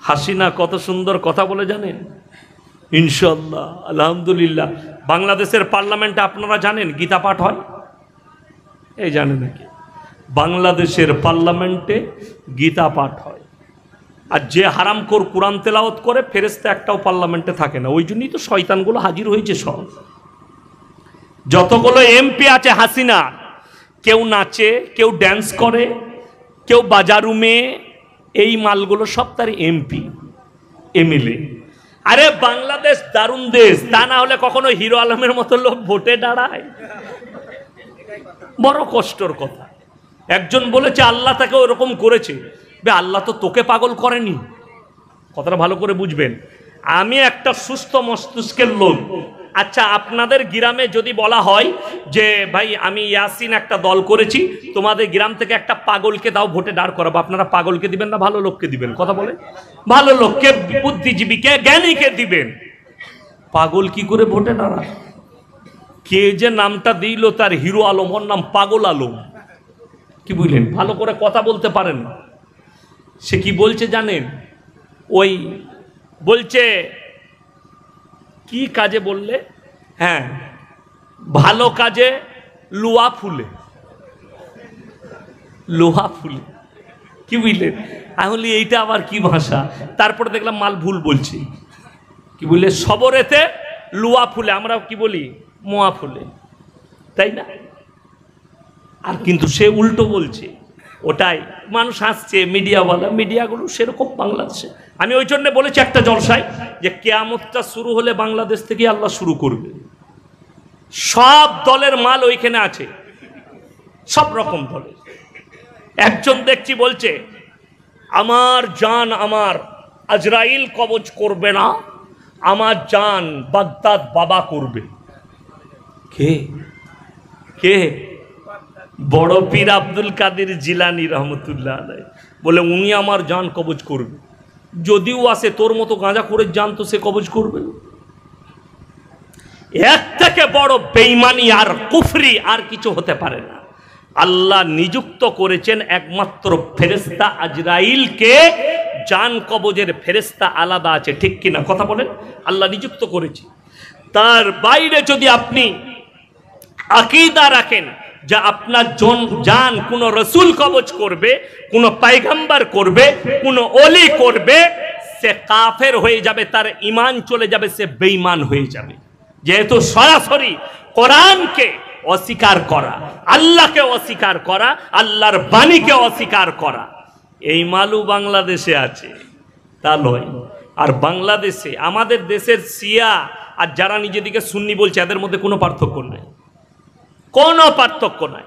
হাসিনা কত সুন্দর কথা বলে জানেন? ইনশাআল্লাহ, আলহামদুলিল্লাহ। বাংলাদেশের পার্লামেন্টে আপনারা জানেন গীতা পাঠ হয়? এই জানেন নাকি? বাংলাদেশের পার্লামেন্টে গীতা পাঠ হয়। আর যে হারামখোর কোরআন তেলাওয়াত করে ফেরেশতা একটাও পার্লামেন্টে থাকে না। ওই জন্যই তো শয়তানগুলো হাজির হয়েছে সব। যতগুলো এমপি আছে হাসিনা, কেউ নাচে, কেউ ড্যান্স করে, কেউ বাজারুমে, এই মালগুলো সব তার এমপি এমএলএ। আরে বাংলাদেশ দারুণ দেশ, তা না হলে কখনো হিরো আলমের মতো লোক ভোটে দাঁড়ায়? বড় কষ্টর কথা। একজন বলেছে আল্লাহ তাকে ওরকম করেছে। আল্লাহ তো তোকে পাগল করেনি। কথাটা ভালো করে বুঝবেন। আমি একটা সুস্থ মস্তিষ্কের লোক। আচ্ছা, আপনাদের গ্রামে যদি বলা হয় যে ভাই আমি ইয়াসিন একটা দল করেছি, তোমাদের গ্রাম থেকে একটা পাগলকে দাও ভোটে দাঁড় করাবো, আপনারা পাগলকে দিবেন না ভালো লোককে দিবেন? কথা বলে, ভালো লোককে, বুদ্ধিজীবীকে, জ্ঞানীকে দিবেন। পাগল কি করে ভোটে দাঁড়ায়? কে যে নামটা দিল তার হিরো আলম, ওর নাম পাগল আলম। কি বুঝলেন? ভালো করে কথা বলতে পারেন না। সে কি বলছে জানেন? ওই বলছে কি কাজে বললে? হ্যাঁ, ভালো কাজে লোহা ফুলে, লোহা ফুলে। কি বুঝলেন? তাহলে এইটা আবার কি ভাষা? তারপরে দেখলাম মাল ভুল বলছি। কি বললে? সবরেতে লোহা ফুলে, আমরা কি বলি? মোয়া ফুলে, তাই না? আর কিন্তু সে উল্টো বলছে। ওটাই মানুষ হাসছে, মিডিয়াওয়ালা, মিডিয়াগুলো সেরকম বাংলাদেশে। আমি ওই জন্য বলেছি একটা জলসায় যে কিয়ামতটা শুরু হলে বাংলাদেশ থেকে আল্লাহ শুরু করবে। সব দলের মাল ওইখানে আছে, সব রকম দলের। একজন দেখছি বলছে আমার জান আমার আজরাইল কবজ করবে না, আমার জান বাগদাদ বাবা করবে। কে কে? বড় পীর আব্দুল কাদের জিলানী রহমতুল্লাহ আলাইহি বলে উনি আমার জান কবজ করবে। যদিও আসে তোর মতো গাঁজা করে জান তো সে কবজ করবে। এর থেকে বড় বেঈমানি আর কুফরি আর কিছু হতে পারে না। আল্লাহ নিযুক্ত করেছেন একমাত্র ফেরেশতা আজরাইলকে, জান কবজের ফেরেশতা আলাদা আছে, ঠিক কিনা কথা বলেন? আল্লাহ নিযুক্ত করেছে। তার বাইরে যদি আপনি আকীদা রাখেন যে আপনার জান কোন রসুল কবজ করবে, কোন পয়গম্বর করবে, কোন ওলি করবে, সে কাফের হয়ে যাবে, তার ঈমান চলে যাবে, সে বেঈমান হয়ে যাবে। যেহেতু সরাসরি কোরআনকে অস্বীকার করা, আল্লাহকে অস্বীকার করা, আল্লাহর বাণীকে অস্বীকার করা, এই মালু বাংলাদেশে আছে, তা নয়। আর বাংলাদেশে আমাদের দেশের শিয়া আর যারা নিজেদিকে সুন্নি বলছে এদের মধ্যে কোনো পার্থক্য নাই, কোনো পার্থক্য নাই।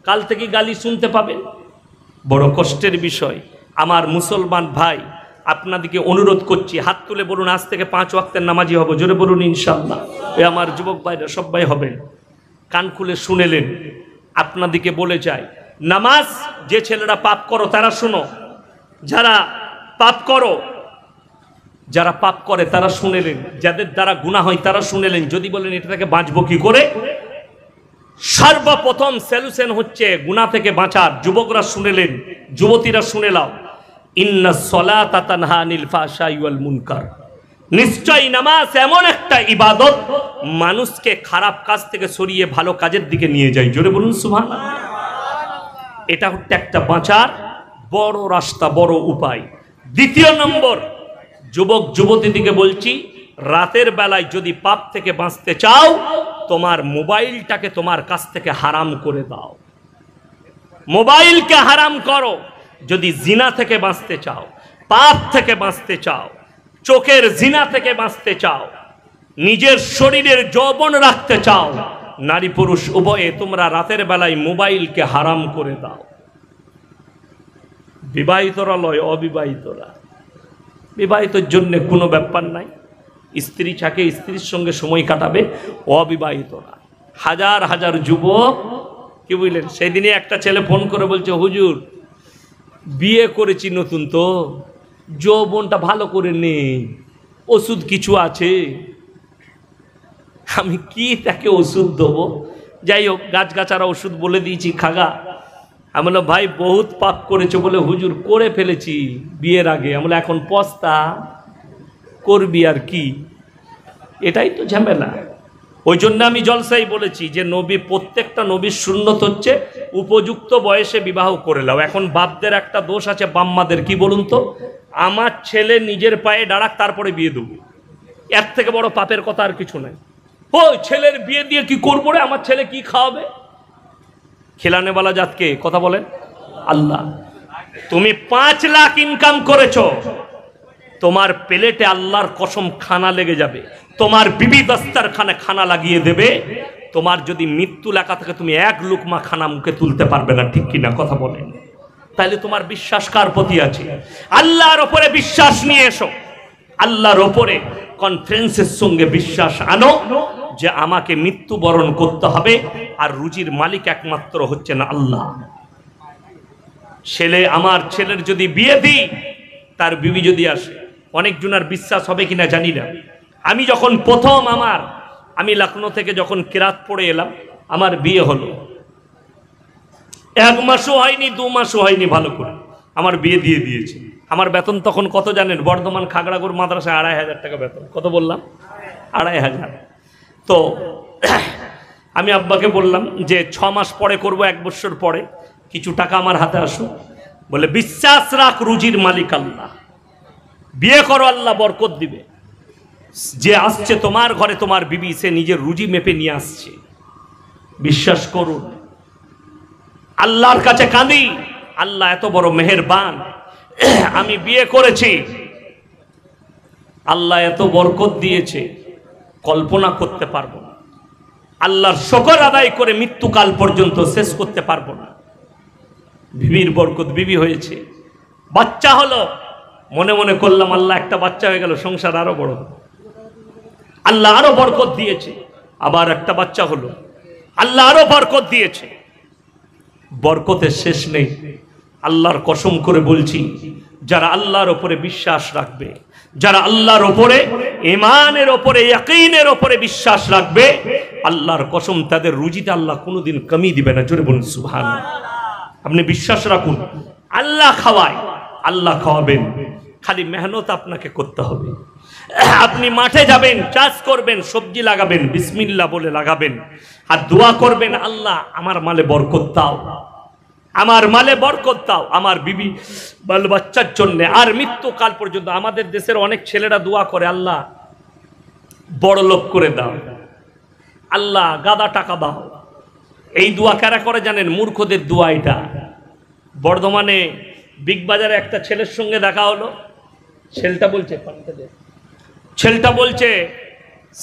কাল থেকে গালি শুনতে পাবেন। বড় কষ্টের বিষয়। আমার মুসলমান ভাই, আপনাদেরকে অনুরোধ করছি, হাত তুলে বলুন আজ থেকে 5 ওয়াক্তের নামাজি হব। জোরে বলুন ইনশাআল্লাহ। এ আমার যুবক ভাইরা সবাই হবেন। কান খুলে শুনেলেন। আপনাদেরকে বলে যায়, নামাজ যে ছেলেরা পাপ করো তারা শুনো, যারা পাপ করো, যারা পাপ করে তারা শুনেলেন, যাদের দ্বারা গুনাহ হয় তারা শুনেলেন। যদি বলেন এটা থেকে বাঁচবো কি করে, সর্বপ্রথম সলিউশন হচ্ছে গুনাহ থেকে বাঁচার। যুবকরা শুনেলেন, যুবতীরা শুনে নাও, ইন্নাস সালাতা তানহা আনিল ফাহশাই ওয়াল মুনকার। নিশ্চয়ই নামাজ এমন একটা ইবাদত মানুষকে খারাপ কাজ থেকে সরিয়ে ভালো কাজের দিকে নিয়ে যায়। জোরে বলুন সুবহানাল্লাহ। এটা হচ্ছে একটা বাঁচার বড় রাস্তা, বড় উপায়। দ্বিতীয় নম্বর, যুবক যুবতীদিকে বলছি, রাতের বেলায় যদি পাপ থেকে বাঁচতে চাও, তোমার মোবাইলটাকে তোমার কাছ থেকে হারাম করে দাও। মোবাইলকে হারাম করো। যদি জিনা থেকে বাঁচতে চাও, পাপ থেকে বাঁচতে চাও, চোখের জিনা থেকে বাঁচতে চাও, নিজের শরীরের যৌবন রাখতে চাও, নারী পুরুষ উভয়ে তোমরা রাতের বেলায় মোবাইলকে হারাম করে দাও। বিবাহিতরা লয়, অবিবাহিতরা। বিবাহিতর জন্য কোনো ব্যাপার নাই, স্ত্রী থাকে, স্ত্রীর সঙ্গে সময় কাটাবে। অবিবাহিতরা হাজার হাজার যুবক, কি বুঝলেন? সেদিনে একটা ছেলে ফোন করে বলছে, হুজুর বিয়ে করেছি নতুন, তো যৌবনটা ভালো করে নেই, ওষুধ কিছু আছে? আমি কি তাকে ওষুধ দেবো? যাই হোক, গাছগাছারা ওষুধ বলে দিয়েছি, খাগা আমি বললাম ভাই বহুত পাপ করেছো। বলে হুজুর করে ফেলেছি বিয়ের আগে। আমি বললাম এখন পস্তা করবি আর কি, এটাই তো ঝামেলা। ওই জন্য আমি জলসাই বলেছি যে নবী, প্রত্যেকটা নবীর সুন্নত হচ্ছে উপযুক্ত বয়সে বিবাহ করে নাও। এখন বাপদের একটা দোষ আছে, বাম্মাদের, কি বলুন তো, আমার ছেলে নিজের পায়ে দাঁড়াক তারপরে বিয়ে দেবো। এর থেকে বড় পাপের কথা আর কিছু নাই। ওই ছেলের বিয়ে দিয়ে কি করবো রে, আমার ছেলে কি খাওয়াবে? খেলানেওয়ালা জাতকে কথা বলেন আল্লাহ। তুমি 5 লাখ ইনকাম করেছো, তোমার প্লেটে আল্লাহর কসম খানা লেগে যাবে। তোমার বিবি দস্তারখানে খানা লাগিয়ে দেবে। তোমার যদি মৃত্যু লেখা থাকে তুমি 1 লুকমা খানা মুখে তুলতে পারবে না, ঠিক কিনা কথা বলেন? তাহলে তোমার বিশ্বাস কার প্রতি আছে? আল্লাহর ওপরে বিশ্বাস নিয়ে এসো। আল্লাহর ওপরে কনফিডেন্সের সঙ্গে বিশ্বাস আনো যে আমাকে মৃত্যুবরণ করতে হবে, আর রুজির মালিক একমাত্র হচ্ছেন আল্লাহ। ছেলে, আমার ছেলের যদি বিয়ে দিই, তার বিবি যদি আসে, অনেকজনের বিশ্বাস হবে কিনা জানি না। আমি যখন প্রথম আমি লখনৌ থেকে যখন কিরাত পড়ে এলাম, আমার বিয়ে হলো, 1 মাসও হয়নি, 2 মাসও হয়নি, ভালো করে আমার বিয়ে দিয়ে দিয়েছে। আমার বেতন তখন কত জানেন? বর্ধমান খাগড়াগড় মাদ্রাসায় 2500 টাকা বেতন। কত বললাম? 2500। তো আমি আব্বাকে বললাম যে 6 মাস পরে করব, 1 বছর পরে কিছু টাকা আমার হাতে আসুক। বলে বিশ্বাস রাখ, রুজির মালিক আল্লাহ, বিয়ে করো, আল্লাহ বরকত দিবে। যে আসছে তোমার ঘরে, তোমার বিবি, সে নিজের রুজি মেপে নিয়ে আসছে। বিশ্বাস করুন, আল্লাহর কাছে কাঁদি, আল্লাহ এত বড় মেহেরবান। আমি বিয়ে করেছি, আল্লাহ এত বরকত দিয়েছে, কল্পনা করতে পারবো না। আল্লাহর শুকর আদায় করে মৃত্যুকাল পর্যন্ত শেষ করতে পারবো না। বিবির বরকত, বিবি হয়েছে, বাচ্চা হলো, মনে মনে করলাম আল্লাহ একটা বাচ্চা হয়ে গেল, সংসার আরো বড়। আল্লাহ আরো বরকত দিয়েছে, আবার একটা বাচ্চা হলো, আল্লাহ আরো বরকত দিয়েছে। বরকতের শেষ নেই। আল্লাহর কসম করে বলছি, যারা আল্লাহর ওপরে বিশ্বাস রাখবে, যারা আল্লাহর ওপরে, ঈমানের ওপরে, ইয়াকিনের ওপরে বিশ্বাস রাখবে, আল্লাহর কসম তাদের রুজিতে আল্লাহ কোনোদিন কমি দিবে না। জোরে বলুন সুবহানাল্লাহ। আপনি বিশ্বাস রাখুন, আল্লাহ খাওয়ায়, আল্লাহ খাওয়াবেন, খালি মেহনত আপনাকে করতে হবে। আপনি মাঠে যাবেন, চাষ করবেন, সবজি লাগাবেন, বিসমিল্লাহ বলে লাগাবেন, আর দোয়া করবেন, আল্লাহ আমার মালে বরকত দাও, আমার মালে বরকত দাও, আমার বিবি বাল বাচ্চার জন্য, আর মৃত্যুকাল পর্যন্ত। আমাদের দেশের অনেক ছেলেরা দোয়া করে, আল্লাহ বড় লোক করে দাও, আল্লাহ গাদা টাকা দাও। এই দোয়া কারা করে জানেন? মূর্খদের দোয়া এটা। বর্ধমানে বিগ বাজারে একটা ছেলের সঙ্গে দেখা হলো। ছেলেটা বলছে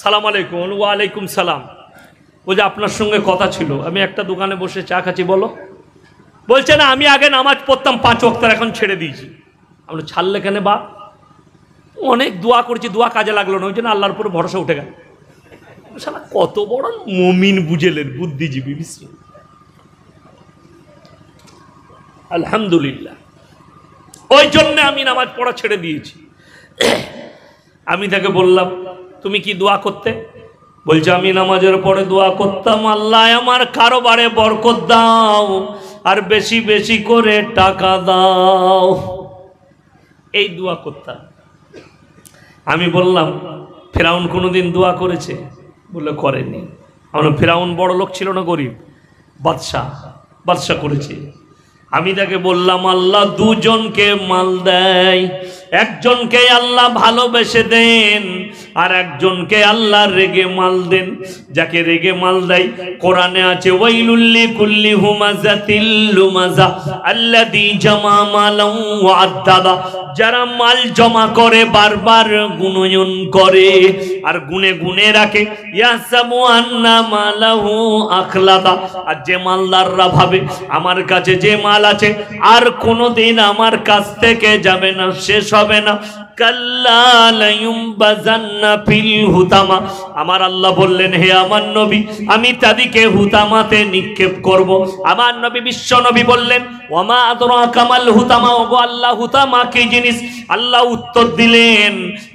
সালাম আলাইকুম। ওয়ালাইকুম সালাম। বলছে আপনার সঙ্গে কথা ছিল। আমি একটা দোকানে বসে চা খাচ্ছি। বলো। বলছে না, আমি আগে নামাজ পড়তাম 5 ওয়াক্ত, এখন ছেড়ে দিয়েছি। আমরা ছাড়লে কেন বা? অনেক দোয়া করছি, দোয়া কাজে লাগলো না, ওই জন্য আল্লাহর উপরে ভরসা উঠে গেল। শালা কত বড় মুমিন বুঝেলেন, বুদ্ধিজীবী। আলহামদুলিল্লাহ। ওই জন্য আমি নামাজ পড়া ছেড়ে দিয়েছি। আমি তাকে বললাম তুমি কি দোয়া করতে? বলছে আমি নামাজের পরে দোয়া করতাম, আল্লাহ আমার কারোবারে বরকত দাও, আর বেশি বেশি করে টাকা দাও। এই দোয়া করতাম। আমি বললাম ফেরাউন কোনোদিন দোয়া করেছে? বলে করেনি। আমরা ফেরাউন বড় লোক ছিল না, গরিব? বাদশা করেছে। আমি তাকে বললাম আল্লাহ দুজনকে মাল দেয়, একজনকে আল্লাহ ভালোবেসে দেন, আর একজনকে আল্লাহ রেগে মাল দেন। যাকে রেগে মাল দেয়, কোরআনে আছে ওয়াইলুল লিকুল্লি হুমাযাতিল লুমাযা আল্লাযী জামা মালান ওয়া আদ্দাদা। যারা মাল জমা করে, বারবার গুণয়ন করে, আর গুনে গুনে রাখে, ইয়াসাবু আন্না মালাহু আখলাদা। আর যে মালদাররা ভাবে আমার কাছে যে মাল আছে আর কোনোদিন আমার কাছ থেকে যাবে না, শেষ হবে না, কাল্লা লা ইউমবাযান্না ফিল হুতামা। আমার আল্লাহ বললেন হে আমার নবী, আমি তাদেরকে হুতামাতে নিক্ষেপ করব। আমার নবী বিশ্ব নবী বললেন ওয়ামা আদরাকা মাল হুতামা। ওগো আল্লাহ, হুতামা কি জিনিস? আল্লাহ উত্তর দিলেন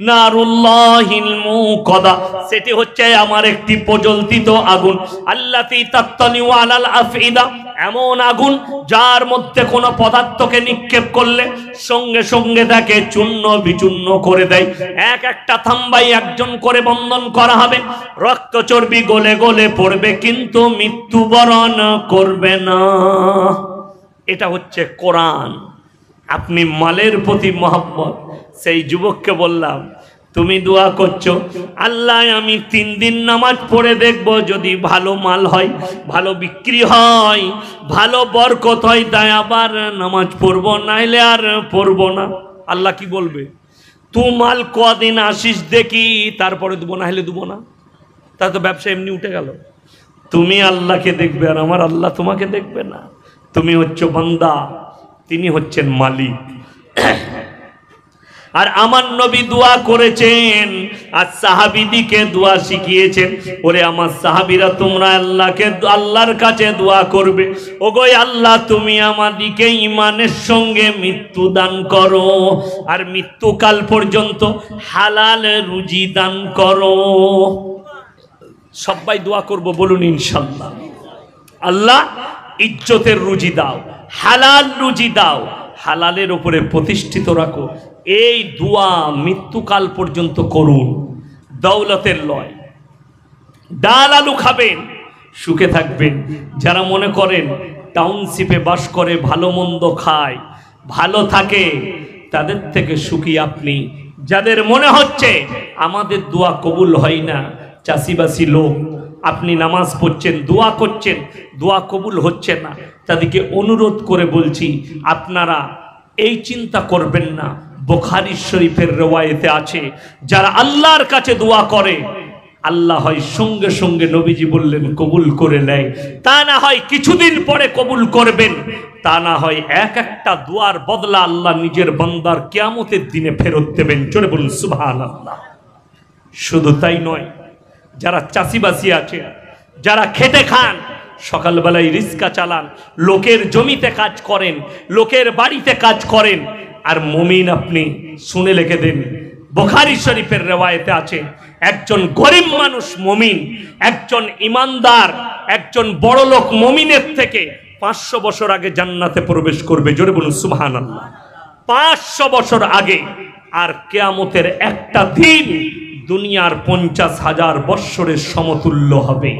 নারুল্লাহিল মুকাদা। সেটি হচ্ছে আমার একটি প্রজ্বলিত আগুন। আল্লাতী তাত্তালিউ আলাল আফইদা, এমন আগুন যার মধ্যে কোনো পদার্থকে নিক্ষেপ করলে সঙ্গে সঙ্গে তাকে চূর্ণ বিচূর্ণ করে দেয়। এক একটা থাম্বাই একজন করে বন্ধন করা হবে, রক্ত চর্বি গলে গলে পড়বে, কিন্তু মৃত্যুবরণ করবে না। এটা হচ্ছে কোরআন। আপনি মালের প্রতি মহব্বত, সেই যুবককে বললাম তুমি দোয়া করছো, আল্লাহ আমি 3 দিন নামাজ পড়ে দেখব, যদি ভালো মাল হয়, ভালো বিক্রি হয়, ভালো বরকত হয়, তাই আবার নামাজ পড়বো, নাইলে আর পড়বো না। আল্লাহ কি বলবে? তুই মাল কদিন আসিস দেখি, তারপরে দেবো, নাহলে দেবো না। তা তো ব্যবসা এমনি উঠে গেল। তুমি আল্লাহকে দেখবে আর আমার আল্লাহ তোমাকে দেখবে না। তুমি হচ্ছে বান্দা, তিনি হচ্ছেন মালিক। আর আমার নবী দোয়া করেছেন আর সাহাবীদিকে দোয়া শিখিয়েছেন, ওরে আমার সাহাবীরা তোমরা আল্লাহকে, আল্লাহর কাছে দোয়া করবে, ওগো আল্লাহ তুমি আমাদিকে ঈমানের সঙ্গে মৃত্যু দান করো, আর মৃত্যুকাল পর্যন্ত হালাল রুজি দান করো। সবাই দোয়া করব, বলুন ইনশাআল্লাহ। আল্লাহ ইজ্জতের রুজি দাও, হালাল রুজি দাও, হালালের উপরে প্রতিষ্ঠিত রাখো। এই দোয়া মৃত্যুকাল পর্যন্ত করুন। দৌলতের লয়, ডাল আলু খাবেন, সুখে থাকবেন। যারা মনে করেন টাউনশিপে বাস করে, ভালো মন্দ খায়, ভালো থাকে, তাদের থেকে সুখী আপনি। যাদের মনে হচ্ছে আমাদের দোয়া কবুল হয় না, চাষিবাসী লোক, আপনি নামাজ পড়ছেন, দোয়া করছেন, দোয়া কবুল হচ্ছে না, তাদেরকে অনুরোধ করে বলছি আপনারা এই চিন্তা করবেন না। বুখারী শরীফের রওয়ায়েতে আছে, যারা আল্লাহর কাছে দোয়া করে আল্লাহ হয় সঙ্গে সঙ্গে, নবীজি বললেন, কবুল করে নেয়। তা না হয় কিছুদিন পরে কবুল করবেন, তা না হয় এক একটা দোয়ার বদলা আল্লাহ নিজের বান্দার কিয়ামতের দিনে ফেরত দেবেন। জোরে বলুন সুবহানাল্লাহ। শুধু তাই নয়, যারা চাষিবাসী আছে, যারা খেটে খান, সকালবেলায় রিস্কা চালান, লোকের জমিতে কাজ করেন, লোকের বাড়িতে কাজ করেন, আর মুমিন আপনি শুনে লিখে দেন। বুখারী শরীফের রওয়ায়েতে আছে, একজন গরিব মানুষ মুমিন, একজন ইমানদার, একজন বড় লোক মুমিনের থেকে 500 বছর আগে জান্নাতে প্রবেশ করবে। জোরে বলুন সুবহানাল্লাহ। 500 বছর আগে। আর কিয়ামতের একটা দিন দুনিয়ার 50,000 বৎসরের সমতুল্য হবে।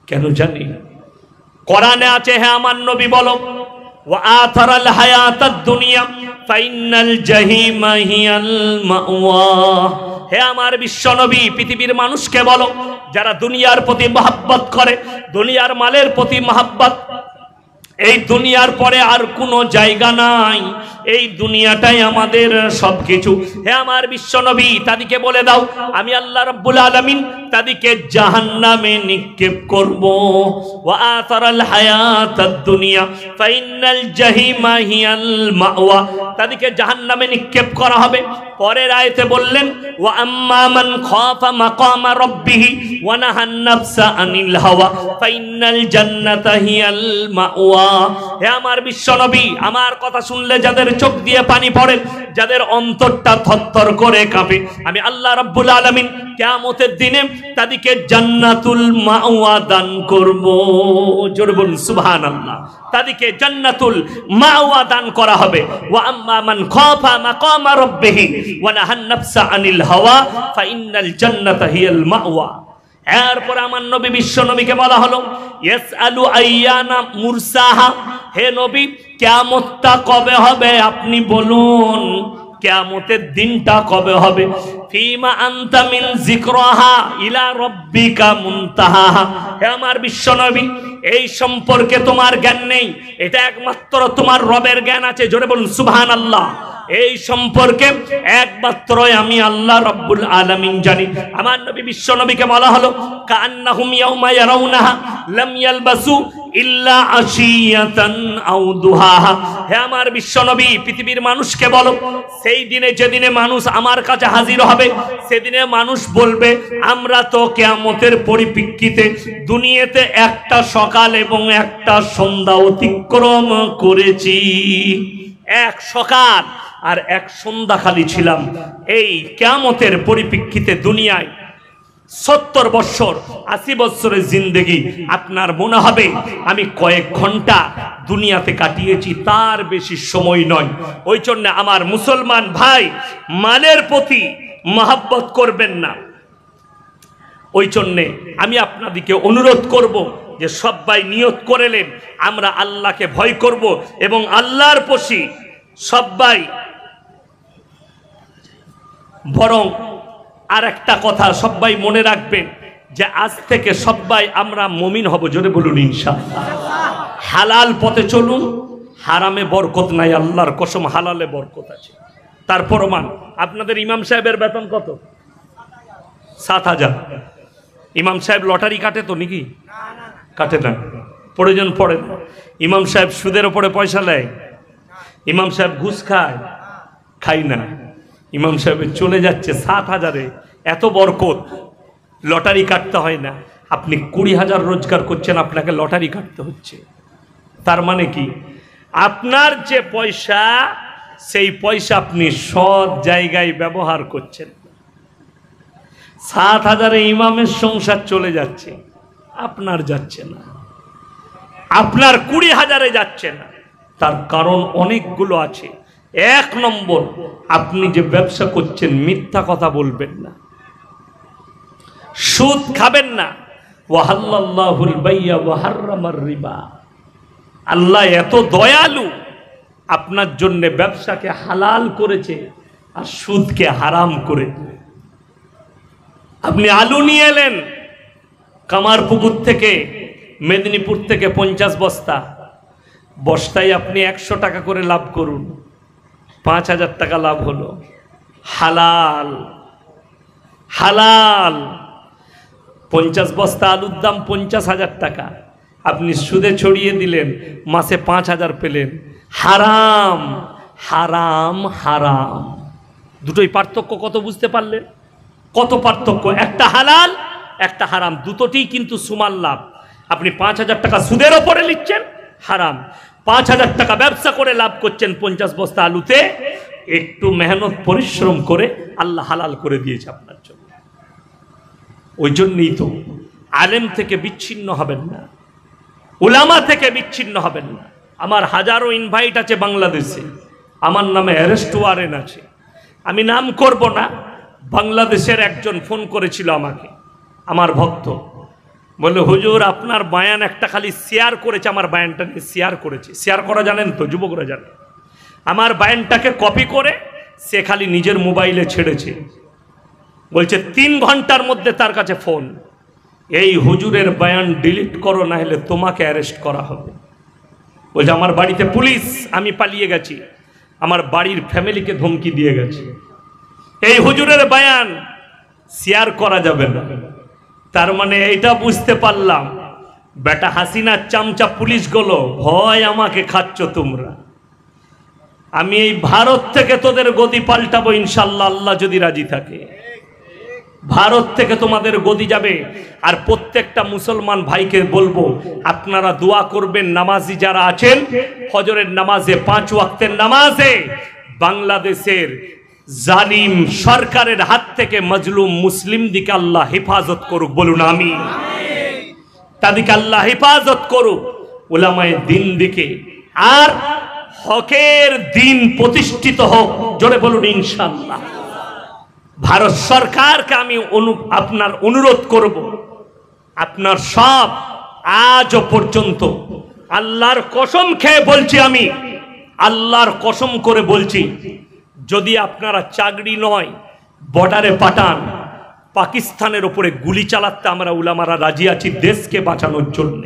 কেন জানি? কোরআনে আছে, হে আমার নবী বলো, ওয়া আথারাল হায়াতাদ দুনিয়া ফাইনাল জাহিমা হিয়াল মাওয়া। হে আমার বিশ্ব নবী, পৃথিবীর মানুষকে বলো, যারা দুনিয়ার প্রতি মহব্বত করে, দুনিয়ার মালের প্রতি মহব্বত, এই দুনিয়ার পরে আর কোনো জায়গা নাই, এই দুনিয়াটাই আমাদের সবকিছু। হে আমার বিশ্ব নবী, তাদেরকে বলে দাও আমি আল্লাহ রাব্বুল আলামিন তাদেরকে জাহান্নামে নিক্ষেপ করব। ওয়া আতারাল হায়াতাদ দুনিয়া ফাইনাল জাহিমা হিয়াল মাওয়া, তাদেরকে জাহান্নামে নিক্ষেপ করা হবে। পরের আয়াতে বললেন, ওয়া আম্মা মান খাফা মাকামা রাব্বিহি ওয়া নাহান নাফসা আনিল হাওয়া ফাইনাল জান্নাতা হিয়াল মাওয়া। হে আমার বিশ্ব নবী, আমার কথা শুনলে যাদের চোখ দিয়ে পানি পড়ে, যাদের অন্তরটা থরথর করে কাঁপে, আমি আল্লাহ রাব্বুল আলামিন কিয়ামতের দিনে তাদেরকে জান্নাতুল মাওয়া দান করব। জোরে বলুন সুবহানাল্লাহ। তাদেরকে জান্নাতুল মাওয়া দান করা হবে। ওয়া আম্মা মান খাফা মাকামা রাব্বিহি ওয়া নাহান নাফসা আনিল হাওয়া ফাইনাল জান্নাতা হিয়াল মাওয়া। এরপর আমার নবী বিশ্ব নবীকে বলা হলো, ইয়াসআলু আইয়ানা মুরসাহা, হে নবী কিয়ামতটা কবে হবে আপনি বলুন, কিয়ামতের দিনটা কবে হবে। ফিমা আনতা মিন যিকরাহা ইলা রাব্বিকা মুনতাহা। হে আমার বিশ্ব নবী, এই সম্পর্কে তোমার জ্ঞান নেই, এটা একমাত্র তোমার রবের জ্ঞান আছে। জোরে বলুন সুবহানাল্লাহ। এই সম্পর্কে একমাত্র আমি আল্লাহ রাব্বুল আলামিন জানি। আমার নবী বিশ্ব নবীকে বলা হলো, কান্নাহুম ইয়াউমা ইয়ারাউনাহা লাম ইয়ালবাসু ইল্লা আশিয়াতান আও দুহাহা। হে আমার বিশ্ব নবী, পৃথিবীর মানুষকে বলো, সেই দিনে, যেদিনে মানুষ আমার কাছে হাজির হবে, সেদিনে মানুষ বলবে, আমরা তো কিয়ামতের পরিপ্রেক্ষিতে দুনিয়াতে একটা সকাল এবং একটা সন্ধ্যা অতিক্রম করেছি। এক সকাল আর এক সন্ধ্যা খালি ছিলাম এই কিয়ামতের পরিপ্রেক্ষিতে দুনিয়ায়। 70 বছর 80 বছরের জিন্দেগি আপনার মনে হবে আমি কয়েক ঘন্টা দুনিয়াতে কাটিয়েছি, তার বেশি সময় নয়। ওই জন্য আমার মুসলমান ভাই, মালের প্রতি মহব্বত করবেন না। ওই জন্যে আমি আপনাদেরকে অনুরোধ করব যে সবাই নিয়ত করেলেন আমরা আল্লাহকে ভয় করব এবং আল্লাহর প্রতি সবাই। বরং আর একটা কথা সবাই মনে রাখবেন যে আজ থেকে সবাই আমরা মুমিন হব, জোরে বলুন ইনশাআল্লাহ। হালাল পথে চলুন, হারামে বরকত নাই, আল্লাহর কসম হালালে বরকত আছে। তার প্রমাণ আপনাদের ইমাম সাহেবের বেতন কত? 7,000। ইমাম সাহেব লটারি কাটে তো নাকি? কাটে না, প্রয়োজন পড়ে না। ইমাম সাহেব সুদের ওপরে পয়সা নেয়? ইমাম সাহেব ঘুষ খায়? খাই না। ইমাম সাহেবের চলে যাচ্ছে 7,000-এ, এত বরকত, লটারি কাটতে হয় না। আপনি 20,000 রোজগার করছেন, আপনাকে লটারি কাটতে হচ্ছে। তার মানে কি? আপনার যে পয়সা, সেই পয়সা আপনি সৎ জায়গায় ব্যবহার করছেন। 7,000-এ ইমামের সংসার চলে যাচ্ছে, আপনার যাচ্ছে না। আপনার 20,000-এ যাচ্ছে না, তার কারণ অনেকগুলো আছে। 1 নম্বর, আপনি যে ব্যবসা করছেন মিথ্যা কথা বলবেন না, সুদ খাবেন না। ওয়াহাল্লাল্লাহুল বাইয়া ওয়া হাররামার রিবা। আল্লাহ এত দয়ালু, আপনার জন্য ব্যবসাকে হালাল করেছে আর সুদকে হারাম করে। আপনি আলু নিয়ে এলেন কামারপুকুর থেকে, মেদিনীপুর থেকে 50 বস্তা, বস্তায় আপনি 100 টাকা করে লাভ করুন, 5,000 টাকা লাভ হলো। হালাল, হালাল। 50 বস্তা আলুর দাম 50,000 টাকা, আপনি সুদে ছড়িয়ে দিলেন, মাসে 5,000 পেলেন। হারাম, হারাম, হারাম। দুটোই পার্থক্য কত বুঝতে পারলেন? কত পার্থক্য? একটা হালাল, একটা হারাম, দুটোতেই কিন্তু সমান লাভ। আপনি 5,000 টাকা সুদের ওপরে নিচ্ছেন, হারাম। 5,000 টাকা ব্যবসা করে লাভ করছেন 50 বস্তা আলুতে, একটু মেহনত পরিশ্রম করে আল্লাহ হালাল করে দিয়েছে আপনার জন্য। ওই জন্যই তো আলেম থেকে বিচ্ছিন্ন হবেন না, উলামা থেকে বিচ্ছিন্ন হবেন না। আমার হাজারো ইনভাইট আছে বাংলাদেশে, আমার নামে অ্যারেস্ট ওয়ারেন্ট আছে, আমি নাম করব না। বাংলাদেশের একজন ফোন করেছিল আমাকে, আমার ভক্ত, বললো হুজুর আপনার বায়ান একটা খালি শেয়ার করেছে, আমার বায়ানটা নিয়ে শেয়ার করেছে। শেয়ার করা জানেন তো, যুবকরা জানে। আমার বায়ানটাকে কপি করে সে খালি নিজের মোবাইলে ছেড়েছে। বলছে 3 ঘন্টার মধ্যে তার কাছে ফোন, এই হুজুরের বায়ান ডিলিট করো, না হলে তোমাকে অ্যারেস্ট করা হবে। বলছে আমার বাড়িতে পুলিশ, আমি পালিয়ে গেছি, আমার বাড়ির ফ্যামিলিকে ধমকি দিয়ে গেছে, এই হুজুরের বায়ান শেয়ার করা যাবে না। তার মানে এইটা বুঝতে পারলাম, বেটা হাসিনার চামচা পুলিশগুলো ভয় আমাকে খাচ্ছ তোমরা। আমি এই ভারত থেকে তোদের গদি পাল্টাবো ইনশাল্লাহ, আল্লাহ যদি রাজি থাকে। ভারত থেকে তোমাদের গদি যাবে। আর প্রত্যেকটা মুসলমান ভাইকে বলবো, আপনারা দোয়া করবেন, নামাজি যারা আছেন ফজরের নামাজে, 5 ওয়াক্তের নামাজে বাংলাদেশের জালিম সরকারের হাত থেকে মজলুম মুসলিম দিকে আল্লাহ হেফাজত করুক, বলুন আমিন। তাদেরকে আল্লাহ হেফাজত করুক, উলামায়ে দ্বীন দিকে, আর হকের দিন প্রতিষ্ঠিত হোক, জোরে বলুন ইনশাআল্লাহ। ভারত সরকারকে আমি আপনার অনুরোধ করব, আপনার সব আজও পর্যন্ত আল্লাহর কসম খেয়ে বলছি, আমি আল্লাহর কসম করে বলছি, যদি আপনারা চাকরি নয় বর্ডারে পাঠান, পাকিস্তানের উপরে গুলি চালাতে আমরা উলামারা রাজি আছি, দেশকে বাঁচানোর জন্য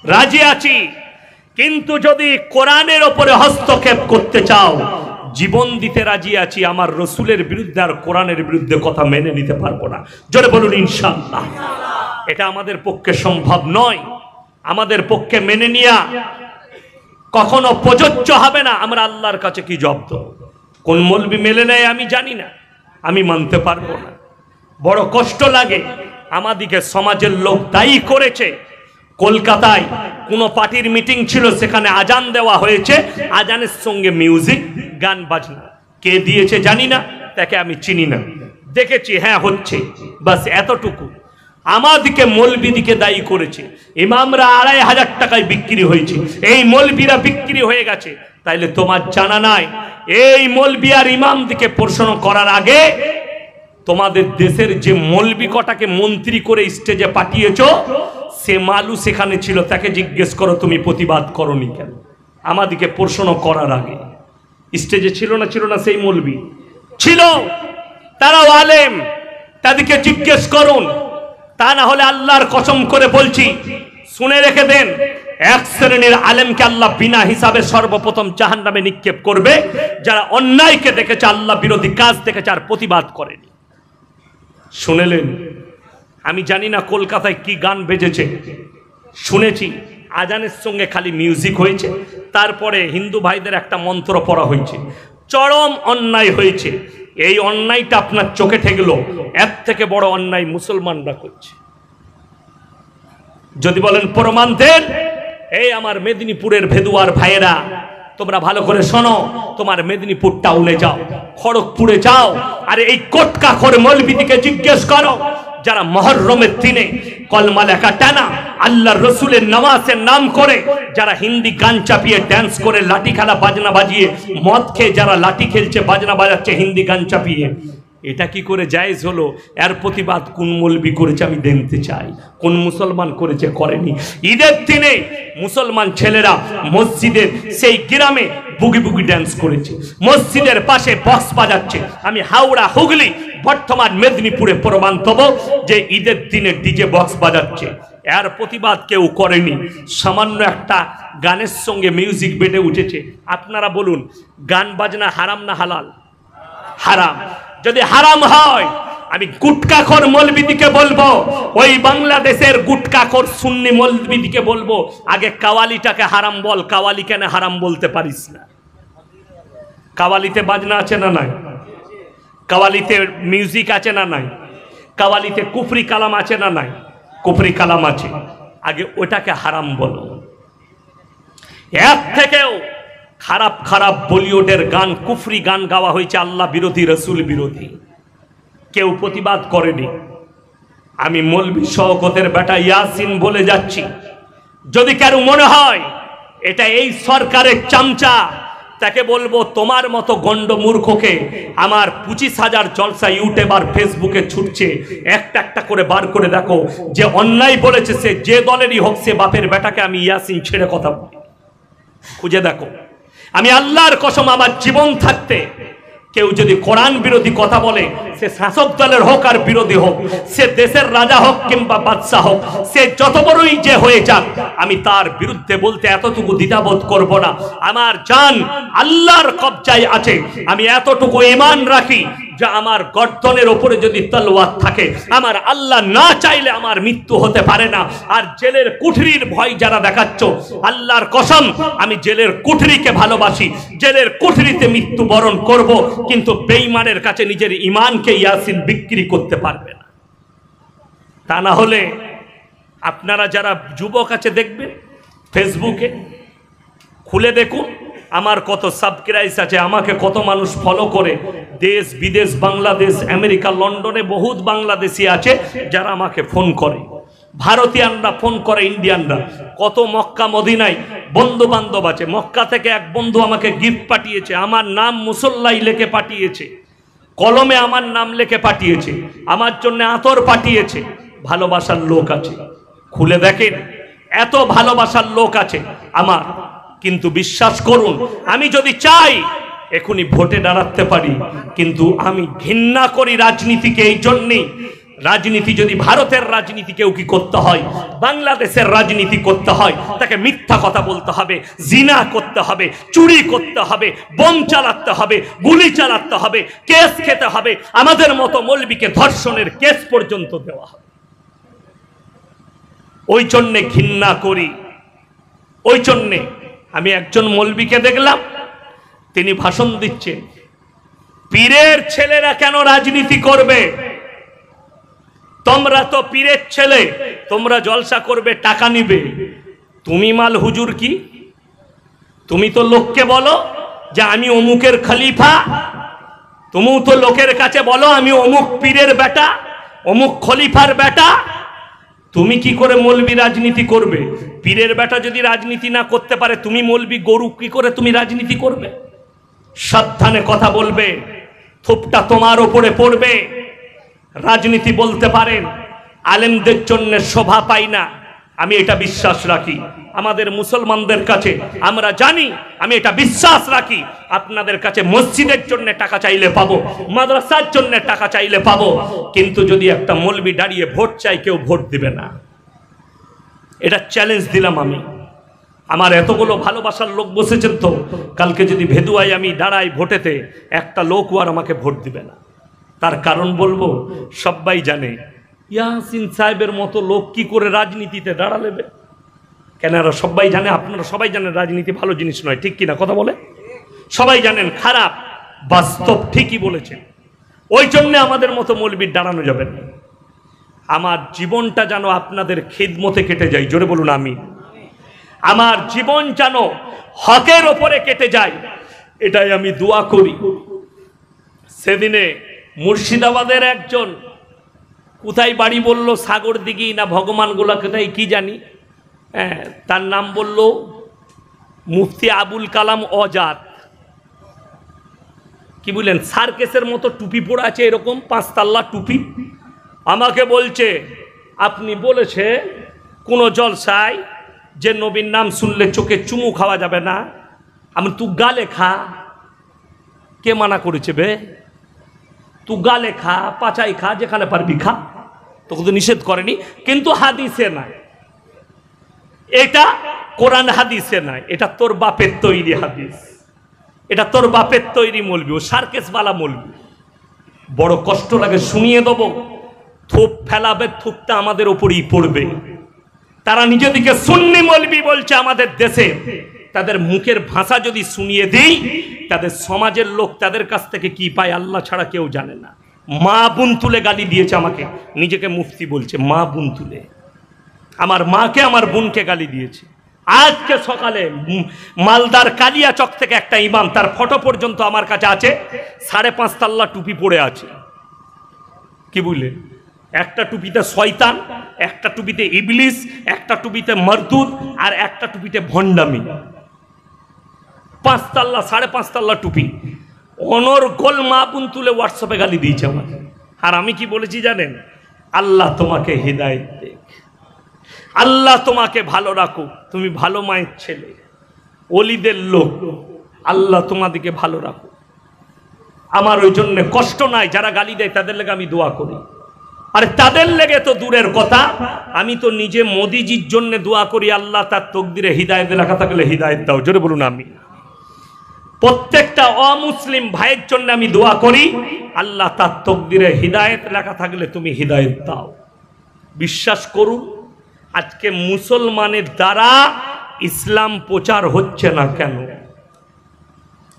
রাজি আছি। কিন্তু যদি কোরআনের উপরে হস্তক্ষেপ করতে চাও, জীবন দিতে রাজি আছি। আমার রসুলের বিরুদ্ধে আর কোরআনের বিরুদ্ধে কথা মেনে নিতে পারবো না, জোরে বলুন ইনশাআল্লাহ। এটা আমাদের পক্ষে সম্ভব নয়, আমাদের পক্ষে মেনে নেওয়া কখনো প্রযোজ্য হবে না। আমরা আল্লাহর কাছে কি জব্দ, কোন মৌলবি মেলে নেয় আমি জানি না, আমি মানতে পারবো না। বড় কষ্ট লাগে, আমাদিকে সমাজের লোক দায়ী করেছে। কলকাতায় কোন পার্টির মিটিং ছিল, সেখানে আজান দেওয়া হয়েছে, আজানের সঙ্গে মিউজিক, গান বাজনা। কে দিয়েছে জানি না, তাকে আমি চিনি না। দেখেছি, হ্যাঁ হচ্ছে, বাস এতটুকু। আমাদিকে মৌলবিদিকে দায়ী করেছে। ইমামরা ২৫০০ টাকায় বিক্রি হয়েছে, এই মৌলবিরা বিক্রি হয়ে গেছে। তাইলে তোমার জানা নাই এই মৌলবি আর ইমাম দিকে প্রশ্ন করার আগে তোমাদের দেশের যে মৌলবি কটাকে মন্ত্রী করে স্টেজে পাঠিয়েছ, সে মালু সেখানে ছিল, তাকে জিজ্ঞেস করো তুমি প্রতিবাদ করনি কেন। আমাদিকে প্রশ্ন করার আগে স্টেজে ছিল না সেই মৌলবি ছিল, তারাও আলেম, তাদেরকে জিজ্ঞেস করুন। তা না হলে আল্লাহর কসম করে বলছি, শুনে রেখে দেন, এক শ্রেণীর আলেমকে আল্লাহ বিনা হিসাবে সর্বপ্রথম জাহান্নামে নিক্ষেপ করবে, যারা অন্যায়কে দেখেছে, আল্লাহ বিরোধী কাজ দেখেছে আর প্রতিবাদ করেনি। শুনেলেন? আমি জানি না কলকাতায় কি গান বেজেছে, শুনেছি আজানের সঙ্গে খালি মিউজিক হয়েছে, তারপরে হিন্দু ভাইদের একটা মন্ত্র পড়া হয়েছে। চরম অন্যায় হয়েছে। এই অন্যায়টা আপনার চোখে ঠেকলো, এর থেকে বড় অন্যায় মুসলমানরা করছে। যদি বলেন প্রমাণ দেন, এই আমার মেদিনীপুরের ভেদুয়ার ভাইয়েরা, তোমরা ভালো করে শোনো, তোমার মেদিনীপুর টাউনে যাও, খড়গপুরে যাও, আর এই কোটকাখোর মৌলবিদিকে জিজ্ঞেস করো, যারা মুহররমের দিনে কলমা লেখা টানা, আল্লাহর রসুলের নামাজের নাম করে যারা হিন্দি গান চাপিয়ে ড্যান্স করে, লাঠি খেলা বাজনা বাজিয়ে, মদ খেয়ে যারা লাঠি খেলছে বাজনা বাজাচ্ছে হিন্দি গান চাপিয়ে, এটা কি করে জায়েজ হলো? এর প্রতিবাদ কোন মৌলবি করেছে আমি জানতে চাই, কোন মুসলমান করেছে? করেনি। ঈদের দিনে মুসলমান ছেলেরা মসজিদের সেই গ্রামে বুগি বুগি ড্যান্স করেছে, মসজিদের পাশে বক্স বাজাচ্ছে। আমি হাওড়া, হুগলি, বর্তমান মেদিনীপুরে প্রমাণ দেব যে ঈদের দিনে ডিজে বক্স বাজাচ্ছে, এর প্রতিবাদ কেউ করেনি। সামান্য একটা গানের সঙ্গে মিউজিক বেটে উঠেছে। আপনারা বলুন, গান বাজনা হারাম না হালাল? হারাম। যদি হারাম হয়, আমি গুটকাখোর মৌলবিদিকে বলবো, ওই বাংলাদেশের গুটকাখোর সুন্নি মৌলবিদিকে বলবো, আগে কাওয়ালিটাকে হারাম বল। কাওয়ালি কেন হারাম বলতে পারিস না? কাওয়ালিতে বাজনা আছে না নাই? কাওয়ালিতে মিউজিক আছে না নাই? কাওয়ালিতে কুফরি কালাম আছে না নাই? কুফরি কালাম আছে, আগে ওটাকে হারাম বলো। এর থেকেও খারাপ খারাপ বলিউডের গান, কুফরি গান গাওয়া হয়েছে, আল্লাহ বিরোধী, রসুল বিরোধী, কেউ প্রতিবাদ করেনি। আমি মৌলবি শওকতের বেটা ইয়াসিন বলে যাচ্ছি, যদি কারো মনে হয় এটা এই সরকারের চামচা, তাকে বলবো তোমার মতো গন্ড মূর্খকে আমার ২৫,০০০ জলসা ইউটিউব আর ফেসবুকে ছুটছে, একটা একটা করে বার করে দেখো, যে অন্যায় বলেছে সে যে দলেরই হোক, সে বাপের বেটাকে আমি ইয়াসিন ছেড়ে কথা বলি, খুঁজে দেখো। আমি আল্লাহর কসম, আমার জীবন থাকতে কেউ যদি কোরআন বিরোধী কথা বলে, সে শাসক দলের হোক আর বিরোধী হোক, সে দেশের রাজা হোক কিংবা বাদশা হোক, সে যত বড়ই যে হয়ে যাক, আমি তার বিরুদ্ধে বলতে এতটুকু দ্বিধাবোধ করব না। আমার জান আল্লাহর কবজায় আছে, আমি এতটুকু ঈমান রাখি যে আমার গর্দনের উপরে যদি তলোয়ার থাকে, আমার আল্লাহ না চাইলে আমার মৃত্যু হতে পারে না। আর জেলের কুঠরির ভয় যারা দেখাচ্ছ, আল্লাহর কসম আমি জেলের কুঠরিকে ভালোবাসি, জেলের কুঠরিতে মৃত্যুবরণ করব, কিন্তু বেঈমানের কাছে নিজের ঈমানকে ইয়াসিন বিক্রি করতে পারবে না। তা না হলে আপনারা যারা যুবক আছে দেখবেন, ফেসবুকে খুলে দেখুন আমার কত সাবস্ক্রাইব আছে, আমাকে কত মানুষ ফলো করে, দেশ বিদেশ, বাংলাদেশ, আমেরিকা, লন্ডনে বহুত বাংলাদেশি আছে যারা আমাকে ফোন করে, ভারতীয়ানরা ফোন করে, ইন্ডিয়ানরা, কত মক্কা মদিনায় বন্ধু বান্ধব আছে। মক্কা থেকে এক বন্ধু আমাকে গিফট পাঠিয়েছে, আমার নাম মুসল্লাই লিখে পাঠিয়েছে, কলমে আমার নাম লিখে পাঠিয়েছে, আমার জন্য আতর পাঠিয়েছে। ভালোবাসার লোক আছে, খুলে দেখেন, এত ভালোবাসার লোক আছে আমার। কিন্তু বিশ্বাস করুন, আমি যদি চাই এখনই ভোটে দাঁড়াতে পারি, কিন্তু আমি ঘৃণা করি রাজনীতিকে। এই জন্যেই রাজনীতি, যদি ভারতের রাজনীতি কেউ কি করতে হয়, বাংলাদেশের রাজনীতি করতে হয়, তাকে মিথ্যা কথা বলতে হবে, জিনা করতে হবে, চুরি করতে হবে, বোম চালাতে হবে, গুলি চালাতে হবে, কেস খেতে হবে, আমাদের মতো মৌলবীকে ধর্ষণের কেস পর্যন্ত দেওয়া হবে। ওই জন্যে ঘৃণা করি। ওই জন্যে আমি একজন মৌলবীকে দেখলাম, তিনি ভাষণ দিচ্ছেন, পীরের ছেলেরা কেন রাজনীতি করবে? তোমরা তো পীরের ছেলে, তোমরা জলসা করবে, টাকা নিবে। তুমি মাল হুজুর কি? তুমি তো লোককে বলো যে আমি অমুকের খলিফা, তুমিও তো লোকের কাছে বলো আমি অমুক পীরের বেটা, অমুক খলিফার বেটা। তুমি কি করে মৌলবি রাজনীতি করবে? পীরের বেটা যদি রাজনীতি না করতে পারে, তুমি মৌলবি গরু কি করে তুমি রাজনীতি করবে? সাবধানে কথা বলবে, থোপটা তোমার ওপরে পড়বে। রাজনীতি বলতে পারেন, আলেমদের জন্য শোভা পাই না, আমি এটা বিশ্বাস রাখি। আমাদের মুসলমানদের কাছে আমরা জানি, আমি এটা বিশ্বাস রাখি, আপনাদের কাছে মসজিদের জন্য টাকা চাইলে পাবো, মাদ্রাসার জন্য টাকা চাইলে পাবো, কিন্তু যদি একটা মৌলবি দাঁড়িয়ে ভোট চাই, কেউ ভোট দিবে না। এটা চ্যালেঞ্জ দিলাম আমি। আমার এতগুলো ভালোবাসার লোক বসেছেন, তো কালকে যদি ভেদুয়ায় আমি দাঁড়াই ভোটেতে, একটা লোকও আর আমাকে ভোট দিবে না। তার কারণ বলবো, সবাই জানে ইয়াসিন সাহেবের মতো লোক কি করে রাজনীতিতে দাঁড়ালেবে। কেন এরা সবাই জানে, আপনারা সবাই জানেন রাজনীতি ভালো জিনিস নয়, ঠিক কিনা কথা বলে? সবাই জানেন খারাপ, বাস্তব ঠিকই বলেছেন। ওই জন্য আমাদের মতো মৌলবীর দাঁড়ানো যাবে না। আমার জীবনটা যেন আপনাদের খিদমতে কেটে যায়, জোরে বলুন আমি। আমার জীবন যেন হকের ওপরে কেটে যায়, এটাই আমি দোয়া করি। সেদিনে মুর্শিদাবাদের একজন, কোথায় বাড়ি বললো, সাগরদিঘি না ভগবানগোলা কোথায় কি জানি, হ্যাঁ, তার নাম বলল মুফতি আবুল কালাম আজাদ। কি বললেন, সার্কেসের মতো টুপি পরে আছে, এরকম 5 তাল্লা টুপি। আমাকে বলছে, আপনি বলেছে কোন জলসায় যে নবীর নাম শুনলে চোখে চুমু খাওয়া যাবে না। আমি, তুই গালে খা, কে মানা করেছে বে? তুই গালে খা, পাচাই খা, যেখানে পারবি খা, তোকে তো নিষেধ করেনি, কিন্তু হাদিসে নাই, এটা কোরআন হাদিসে নাই, এটা তোর বাপের তৈরি হাদিস, এটা তোর বাপের তৈরি মৌলবি, ও সার্কেসওয়ালা মৌলবি। বড় কষ্ট লাগে, শুনিয়ে দেবো, থোপ ফেলাবে, থোপটা আমাদের ওপরই পড়বে। তারা নিজেদিকে সুন্নি মৌলবি বলছে আমাদের দেশে, তাদের মুখের ভাষা যদি শুনিয়ে দিই, তাদের সমাজের লোক তাদের কাছ থেকে কি পায় আল্লাহ ছাড়া কেউ জানে না। মা বোন তুলে গালি দিয়েছে আমাকে, নিজেকে মুফতি বলছে, মা বোন তুলে আমার মাকে আমার বোনকে গালি দিয়েছে। আজকে সকালে মালদার কালিয়াচক থেকে একটা ইমাম, তার ফটো পর্যন্ত আমার কাছে আছে, 5.5 তাল্লা টুপি পরে আছে। কি বুঝলেন? একটা টুপিতে শয়তান, একটা টুপিতে ইবলিস, একটা টুপিতে মরদুদ, আর একটা টুপিতে ভণ্ডামি। 5 তাল্লা 5.5 তাল্লা টুপি, অনর্গল মা বোন তুলে হোয়াটসঅ্যাপে গালি দিয়েছে আমাকে। আর আমি কি বলেছি জানেন? আল্লাহ তোমাকে হিদায়াত দেখ, আল্লাহ তোমাকে ভালো রাখুক, তুমি ভালো মায়ের ছেলে, ওলিদের লোক, আল্লাহ তোমাদেরকে ভালো রাখুক। আমার ওই জন্য কষ্ট নাই, যারা গালি দেয় তাদের লেগে আমি দোয়া করি। আরে তাদের লেগে তো দূরের কথা, আমি তো নিজে মোদিজির জন্য দোয়া করি, আল্লাহ তার তকদিরে হিদায়াত লেখা থাকলে হিদায়াত দাও, জোরে বলুন আমি। প্রত্যেকটা অমুসলিম ভাইয়ের জন্য আমি দোয়া করি, আল্লাহ তার তকদিরে হিদায়াত লেখা থাকলে তুমি হিদায়াত দাও। বিশ্বাস করুন, আজকে মুসলমানের দ্বারা ইসলাম প্রচার হচ্ছে না কেন?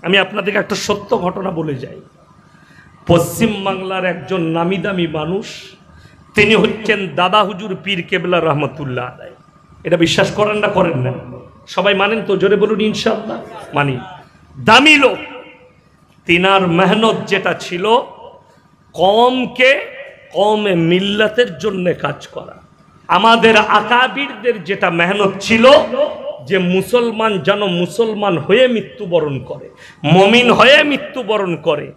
আমি আপনাদেরকে একটা সত্য ঘটনা বলে যাই। পশ্চিম বাংলার একজন নামি দামি মানুষ, তিনি হচ্ছেন দাদা হুজুর পীর কেবলা রহমতুল্লাহ আলাইহি। এটা বিশ্বাস করেন না করেন না? সবাই মানেন তো? জোরে বলুন ইনশাআল্লাহ মানি। দামি লোক, তিনার মেহনত যেটা ছিল কমকে কমে মিল্লাতের জন্য কাজ করা। আমাদের আকাবিরদের যেটা মেহনত ছিল যে মুসলমান যেন মুসলমান হয়ে মৃত্যুবরণ করে, মমিন হয়ে মৃত্যুবরণ করে।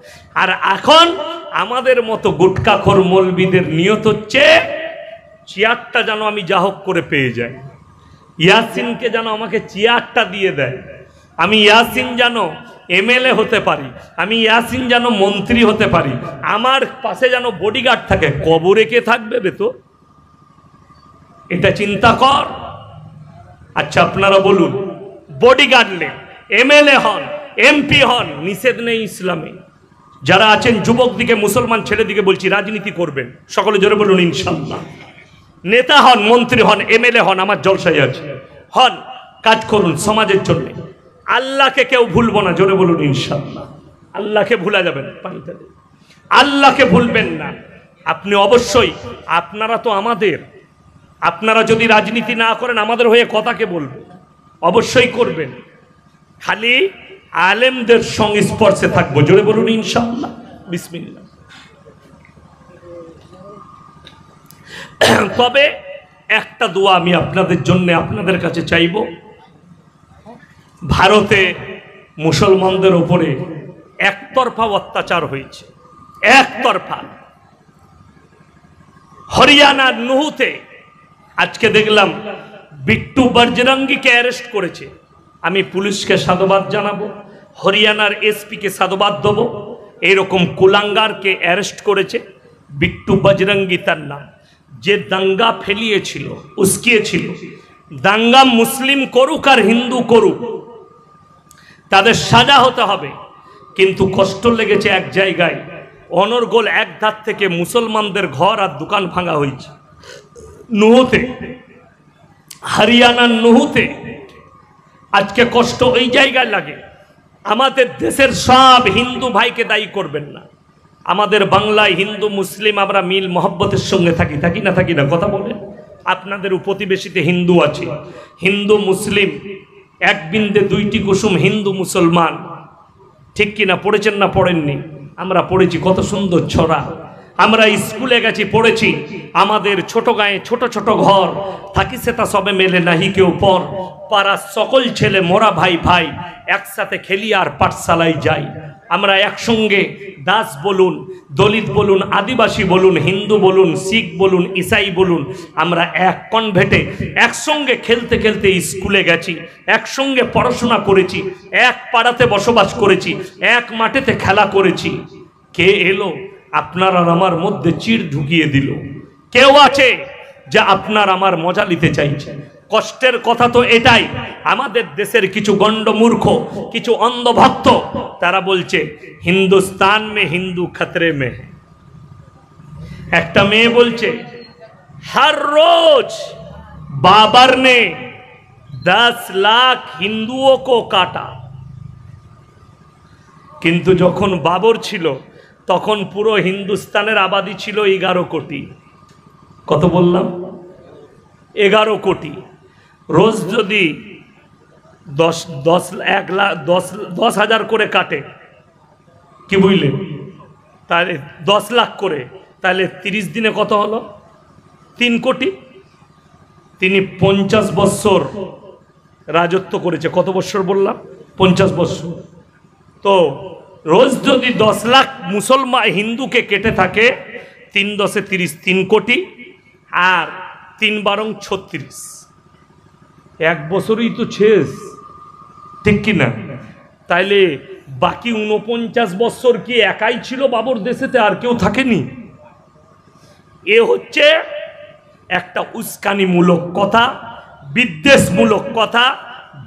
আর এখন আমাদের মতো গুটকাখোর মৌলবীদের নিয়ত হচ্ছে চেয়ারটা যেন আমি যা হোক করে পেয়ে যাই, ইয়াসিনকে যেন আমাকে চেয়ারটা দিয়ে দেয়, আমি ইয়াসিন যেন এমএলএ হতে পারি, আমি ইয়াসিন যেন মন্ত্রী হতে পারি, আমার পাশে যেন বডিগার্ড থাকে। কবরে কে থাকবে বে? তো এটা চিন্তা কর। আচ্ছা আপনারা বলুন, বডিগার্ড নেন, এমএলএ হন, এমপি হন, নিষেধ নেই ইসলামে। যারা আছেন যুবক দিকে, মুসলমান ছেলে দিকে বলছি, রাজনীতি করবেন, সকলে জোরে বলুন ইনশাআল্লাহ। নেতা হন, মন্ত্রী হন, এমএলএ হন, আমার জলসায় আছে, হন, কাজ করুন সমাজের জন্য। আল্লাহকে কেউ ভুলবো না, জোরে বলুন ইনশাআল্লাহ। আল্লাহকে ভুলা যাবেন, পানিতে আল্লাহকে ভুলবেন না। আপনি অবশ্যই, আপনারা তো আমাদের, আপনারা যদি রাজনীতি না করেন আমাদের হয়ে কথাকে বলবেন, অবশ্যই করবেন। খালি আলেমদের সংস্পর্শে থাকবো, জোরে বলুন ইনশাআল্লাহ। বিসমিল্লাহ। তবে একটা দোয়া আমি আপনাদের জন্য আপনাদের কাছে চাইব। ভারতে মুসলমানদের উপরে একতরফা অত্যাচার হয়েছে, একতরফা। হরিয়ানার নুহুতে আজকে দেখলাম বিট্টু বজরঙ্গীকে অ্যারেস্ট করেছে। আমি পুলিশকে সাধুবাদ জানাবো, হরিয়ানার এসপিকে সাধুবাদ দেবো। এরকম কুলাঙ্গারকে অ্যারেস্ট করেছে, বিট্টু বজরঙ্গী তার নাম, যে দাঙ্গা ফেলিয়েছিল, উস্কিয়েছিল। দাঙ্গা মুসলিম করুক আর হিন্দু করুক, তাদের সাজা হতে হবে। কিন্তু কষ্ট লেগেছে এক জায়গায়, অনর্গল এক ধার থেকে মুসলমানদের ঘর আর দোকান ভাঙা হয়েছে নুহুতে, হরিয়ানার নুহুতে। আজকে কষ্ট ওই জায়গায় লাগে। আমাদের দেশের সব হিন্দু ভাইকে দায়ী করবেন না। আমাদের বাংলায় হিন্দু মুসলিম আমরা মিল মহব্বতের সঙ্গে থাকি, থাকি না থাকি না, কথা বলেন। আপনাদের প্রতিবেশীতে হিন্দু আছে, হিন্দু মুসলিম এক বিন্দে দুইটি কুসুম, হিন্দু মুসলমান, ঠিক কিনা? পড়েছেন না পড়েননি? আমরা পড়েছি, কত সুন্দর ছড়া। আমরা স্কুলে গেছি, পড়েছি। আমাদের ছোট গায়ে ছোট ছোট ঘর, থাকি সেটা সবে মেলে নাহি কেউ পর, পাড়ার সকল ছেলে মোরা ভাই ভাই, একসাথে খেলি আর পাঠশালায় যাই। আমরা একসঙ্গে দাস বলুন, দলিত বলুন, আদিবাসী বলুন, হিন্দু বলুন, শিখ বলুন, ইসাই বলুন, আমরা এক কনভেন্টে একসঙ্গে খেলতে খেলতে স্কুলে গেছি, একসঙ্গে পড়াশোনা করেছি, এক পাড়াতে বসবাস করেছি, এক মাঠেতে খেলা করেছি। কে এলো আপনার আর আমার মধ্যে চিড় ঢুকিয়ে দিল? কেউ আছে যে আপনার আমার মজা নিতে চাইছে? কষ্টের কথা তো এটাই, আমাদের দেশের কিছু গন্ডমূর্খ, কিছু অন্ধভক্ত, তারা বলছে হিন্দুস্তান মে হিন্দু খতরে মে। একটা মেয়ে বলছে हर रोज बाबर ने 10 लाख हिंदुओं को काटा। কিন্তু যখন বাবর ছিল তখন পুরো হিন্দুস্তানের আবাদি ছিল 11 কোটি। কত বললাম? 11 কোটি। রোজ যদি 10,000 করে কাটে, কি বুঝলেন? তাহলে 10 লাখ করে, তাহলে 30 দিনে কত হলো? 3 কোটি। তিনি 50 বছর রাজত্ব করেছে। কত বছর বললাম? 50 বছর। তো রোজ যদি 10 লাখ মুসলমান হিন্দুকে কেটে থাকে, 3 10 30, 3 কোটি, আর 3 বারং 36, এক বছরই তো শেষ, ঠিক কিনা? তাইলে বাকি 49 বছর কি একাই ছিল বাবর দেশেতে, আর কেউ থাকেনি? এ হচ্ছে একটা উস্কানিমূলক কথা, বিদ্বেষমূলক কথা।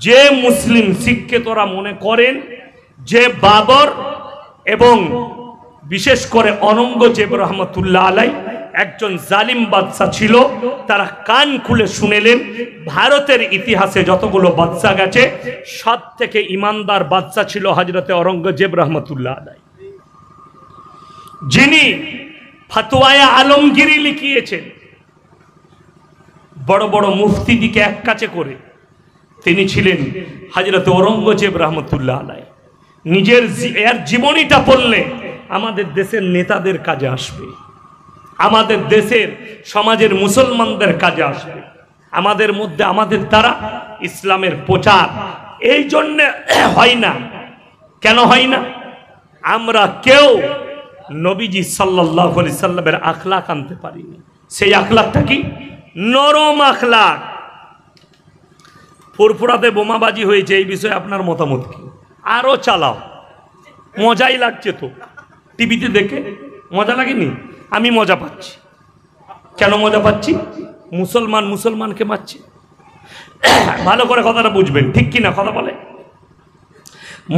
যে মুসলিম শিখকে তোরা মনে করেন যে বাবর এবং বিশেষ করে অরঙ্গজেব রহমতুল্লাহ আলাই একজন জালিম বাদশা ছিল, তারা কান খুলে শুনেলেন ভারতের ইতিহাসে যতগুলো বাদশা গেছে সব থেকে ইমানদার বাদশা ছিল হযরতে অরঙ্গজেব রহমতুল্লাহ আলাই, যিনি ফতোয়ায়ে আলমগীরি লিখিয়েছেন। বড় বড় মুফতিদিকে এক কাছে করে তিনি ছিলেন হযরতে অরঙ্গজেব রহমতুল্লাহ আলাই। নিজের এর জীবনীটা পড়লে আমাদের দেশের নেতাদের কাজে আসবে, আমাদের দেশের সমাজের মুসলমানদের কাজে আসবে। আমাদের মধ্যে আমাদের দ্বারা ইসলামের প্রচার এই জন্য হয় না। কেন হয় না? আমরা কেউ নবীজি সাল্লাল্লাহু আলাইহি সাল্লামের আখলাক আনতে পারিনি। সেই আখলাকটা কি? নরম আখলাক। ফুরফুরাতে বোমাবাজি হয়েছে, এই বিষয়ে আপনার মতামত কি? আরো চালাও, মজাই লাগছে তো টিভিতে দেখে। মজা লাগেনি? আমি মজা পাচ্ছি। কেন মজা পাচ্ছি? মুসলমান মুসলমানকে মারছে। ভালো করে কথাটা বুঝবেন, ঠিক কিনা কথা বলে?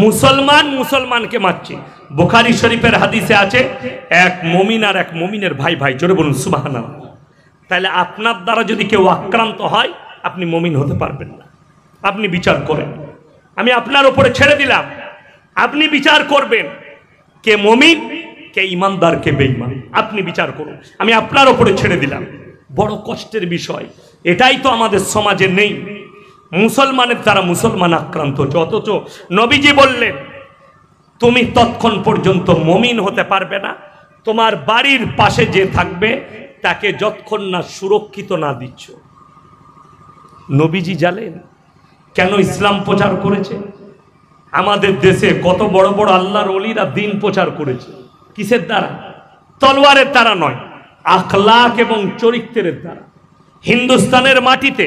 মুসলমান মুসলমানকে মারছে। বুখারী শরীফের হাদিসে আছে, এক মুমিন আর এক মুমিনের ভাই ভাই। জোরে বলুন সুবহানাল্লাহ। তাহলে আপনার দ্বারা যদি কেউ আক্রান্ত হয়, আপনি মুমিন হতে পারবেন না। আপনি বিচার করেন, আমি আপনার উপরে ছেড়ে দিলাম, আপনি বিচার করবেন কে মুমিন কে ইমানদার কে বেঈমান। আপনি বিচার করুন, আমি আপনার উপরে ছেড়ে দিলাম। বড় কষ্টের বিষয়, এটাই তো আমাদের সমাজে নেই। মুসলমানের দ্বারা মুসলমান আক্রান্ত হচ্ছে, অথচ নবীজি বললেন তুমি ততক্ষণ পর্যন্ত মুমিন হতে পারবে না। তোমার বাড়ির পাশে যে থাকবে তাকে যতক্ষণ না সুরক্ষিত না দিচ্ছ। নবীজি জানেন কেন ইসলাম প্রচার করেছে? আমাদের দেশে কত বড় বড় আল্লাহর ওলিরা দিন প্রচার করেছে, কিসের দ্বারা? তলোয়ারের দ্বারা নয়, আখলাক এবং চরিত্রের দ্বারা। হিন্দুস্তানের মাটিতে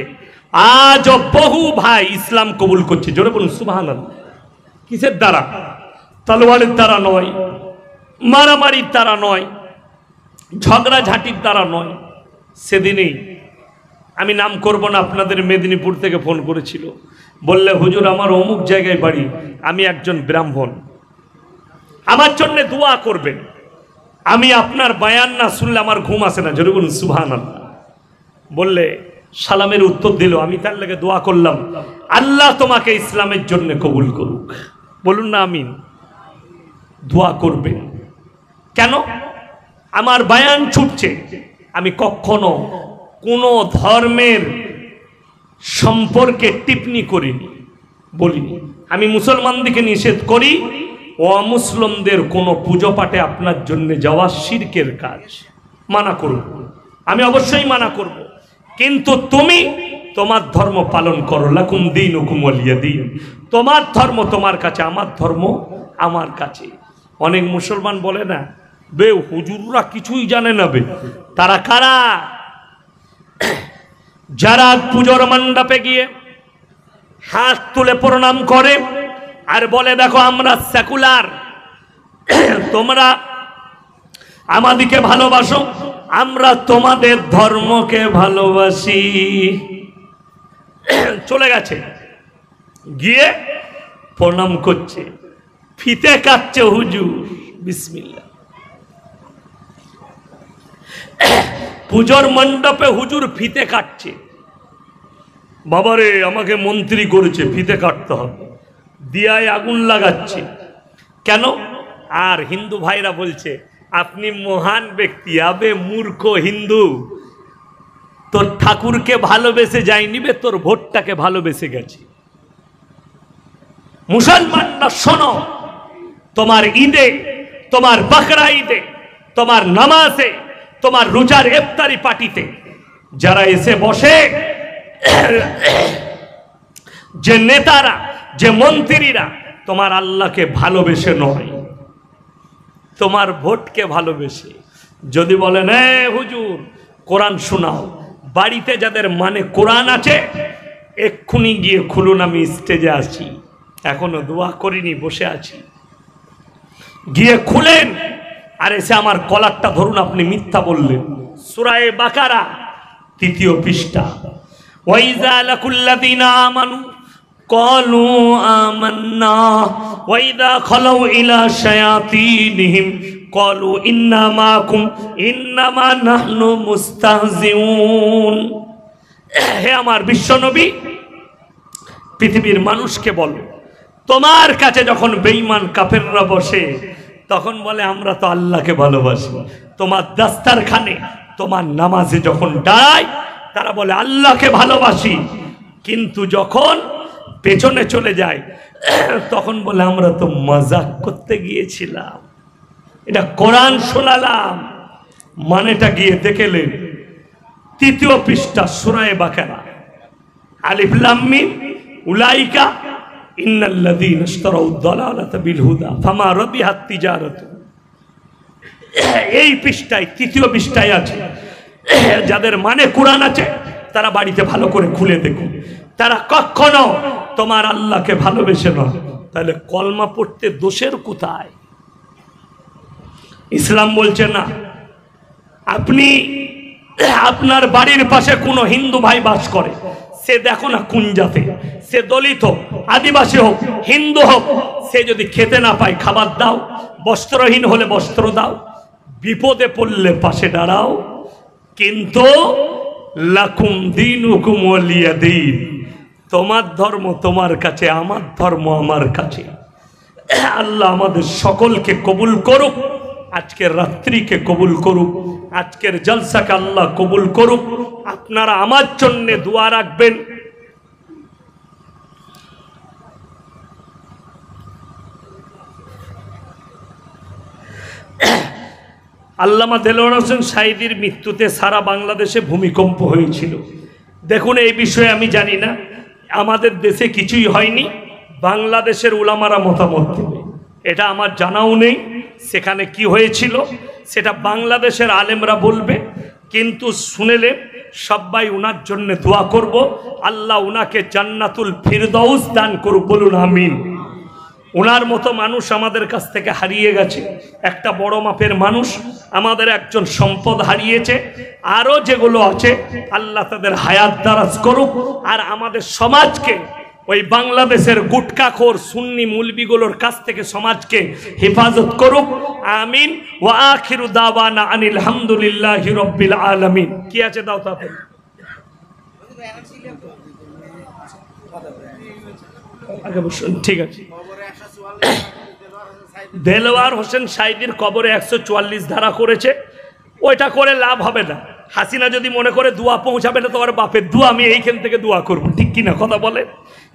আজও বহু ভাই ইসলাম কবুল করছে, জোরে বলুন সুবহানাল্লাহ। কিসের দ্বারা? তলোয়ারের দ্বারা নয়, মারামারির দ্বারা নয়, ঝগড়াঝাটির দ্বারা নয়। সেদিনই আমি নাম করব না, আপনাদের মেদিনীপুর থেকে ফোন করেছিল, বললে হুজুর আমার অমুক জায়গায় বাড়ি, আমি একজন ব্রাহ্মণ, আমার জন্য দোয়া করবেন। আমি আপনার বায়ান না শুনলে আমার ঘুম আসে না, জোরে বলুন সুবহানাল্লাহ। বললে সালামের উত্তর দিল, আমি তার লেগে দোয়া করলাম, আল্লাহ তোমাকে ইসলামের জন্য কবুল করুক। বলুন না আমিন। দোয়া করবেন কেন? আমার বায়ান ছুটছে, আমি কখনো কোনো ধর্মের সম্পর্কে টিপ্পনি করিনি, বলিনি। আমি মুসলমানদেরকে নিষেধ করি অমুসলিমদের কোনো পুজো পাঠে আপনার জন্য যাওয়া শিরকের কাজ, মানা করব, আমি অবশ্যই মানা করব। কিন্তু তুমি তোমার ধর্ম পালন করো, লাকুম দীনুকুম ওয়ালিয়া দীন। তোমার ধর্ম তোমার কাছে, আমার ধর্ম আমার কাছে। অনেক মুসলমান বলে না, বে হুজুররা কিছুই জানে না। বে তারা কারা? যারা পুজোর মণ্ডপে গিয়ে হাত তুলে প্রণাম করে আর বলে দেখো আমরা সেকুলার, তোমরা আমাদিকে ভালোবাসো, আমরা তোমাদের ধর্মকে ভালোবাসি। চলে গেছে, গিয়ে প্রণাম করছে, ফিতে কাটছে হুজুর, বিসমিল্লাহ। পুজোর মণ্ডপে হুজুর ফিতে কাটছে। বাবারে আমাকে মন্ত্রী করেছে, ফিতে কাটতে হবে, দিয়ায় আগুন লাগাচ্ছে। কেন? আর হিন্দু ভাইরা বলছে আপনি মহান ব্যক্তি। আবে মূর্খ হিন্দু, তোর ঠাকুরকে ভালোবেসে যায়নি বে, তোর ভোটটাকে ভালোবেসে গেছে। মুসলমানরা শোনো, তোমার ঈদে, তোমার বকরা ঈদে, তোমার নামাজে, তোমার রোজার ইফতারি পার্টিতে যারা এসে বসে, যে নেতারা, যে মন্ত্রীরা তোমার আল্লাহকে ভালোবেসে নয়, তোমার ভোটকে ভালোবেসে। যদি বলেন এ হুজুর কোরআন শোনাও, বাড়িতে যাদের মানে কোরআন আছে এক্ষুনি গিয়ে খুলুন, আমি স্টেজে আছি, এখনো দোয়া করিনি, বসে আছি, গিয়ে খুলেন। আর এসে আমার কলারটা ধরুন, আপনি মিথ্যা বললেন। সূরা বাকারা 3 পৃষ্ঠা, ওয়াইযা লাকুল্লাযিনা আমানু ক্বালু আমান্না ওয়াইযা খালাউ ইলা শায়াতিনহিম ক্বালু ইন্না মাকুম ইন্নামা নাহনু মুস্তাহজিউন। হে আমার বিশ্বনবী, পৃথিবীর মানুষকে বলো, তোমার কাছে যখন বেঈমান কাফেররা বসে তখন বলে আমরা তো আল্লাহকে ভালোবাসি। তোমার দাস্তারখানে, তোমার নামাজে যখন দাঁড়ায় তারা বলে আল্লাহকে ভালোবাসি, কিন্তু যখন পেছনে চলে যায় তখন বলে আমরা তো মজাক করতে গিয়েছিলাম, এটা কোরআন শোনালাম। মানেটা গিয়ে দেখলেন 3 পৃষ্ঠা সূরা বাকারা, আলিফ লাম মিম উলাইকা ইন্নাল্লাযীনা ইশতারাউদ দালালাতা বিল হুদা ফামা রাবিহাত তিজারাতু। এই পৃষ্ঠায় 3 পৃষ্ঠায় আছে, যাদের মানে কোরআন আছে তারা বাড়িতে ভালো করে খুলে দেখুন, তারা কখনো তোমার আল্লাহকে ভালোবেসে নয়। তাহলে কলমা পড়তে দোষের কোথায়? ইসলাম বলছে না। আপনি আপনার বাড়ির পাশে কোনো হিন্দু ভাই বাস করে, সে দেখো না কোন জাতে, সে দলিত হোক, আদিবাসী হোক, হিন্দু হোক, সে যদি খেতে না পায় খাবার দাও, বস্ত্রহীন হলে বস্ত্র দাও, বিপদে পড়লে পাশে দাঁড়াও। কিন্তু লাকুম দীনুকুম ওয়ালিয়া দীন, তোমার ধর্ম তোমার কাছে, আমার ধর্ম আমার কাছে। আল্লাহ আমাদের সকলকে কবুল করুক, আজকের রাত্রিকে কবুল করুক, আজকের জলসাকে আল্লাহ কবুল করুক। আপনারা আমার জন্য দোয়া রাখবেন। আল্লামা দেলোয়ার হোসেন সাঈদীর মৃত্যুতে সারা বাংলাদেশে ভূমিকম্প হয়েছিল। দেখুন, এই বিষয়ে আমি জানি না, আমাদের দেশে কিছুই হয়নি, বাংলাদেশের উলামারা মতামত দেবে, এটা আমার জানাও নেই। সেখানে কি হয়েছিল সেটা বাংলাদেশের আলেমরা বলবে, কিন্তু শুনেলে সবাই উনার জন্য দোয়া করব, আল্লাহ উনাকে জান্নাতুল ফিরদাউস দান করুক, বলুন আমিন। ওনার মতো মানুষ আমাদের কাছ থেকে হারিয়ে গেছে, একটা বড় মাপের মানুষ, আমাদের একজন সম্পদ হারিয়েছে। আরও যেগুলো আছে আল্লাহ তাদের হায়াত দারাজ করুক, আর আমাদের সমাজকে ওই বাংলাদেশের গুটকাখোর সুন্নি মুলবিগুলোর কাছ থেকে সমাজকে হেফাজত করুক, আমিন। ওয়া আখিরু দাওয়ানা আনিল হামদুলিল্লাহি রাব্বিল আলামিন। কি আছে দাও তাতে? ঠিক আছে। দেলোয়ার হোসেন সাঈদীর কবরে 144 ধারা করেছে, ওইটা করে লাভ হবে না। হাসিনা যদি মনে করে দোয়া পৌঁছাবে না তোমার বাপের দোয়া, আমি এইখান থেকে দোয়া করবো, ঠিক কিনা কথা বলে?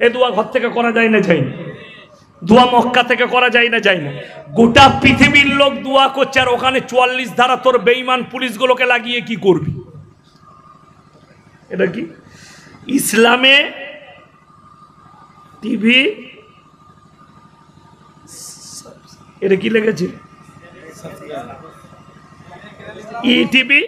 এ দোয়া ঘর থেকে করা যায় না, যায় না। দোয়া মক্কা থেকে করা যায় না, যায় না। গোটা পৃথিবীর লোক দোয়া করছে, আর ওখানে 44 ধারা তোর বেঈমান পুলিশগুলোকে লাগিয়ে কি করবি? এটা কি ইসলামে টিভি? এটা কি লেগেছে? ইটিভি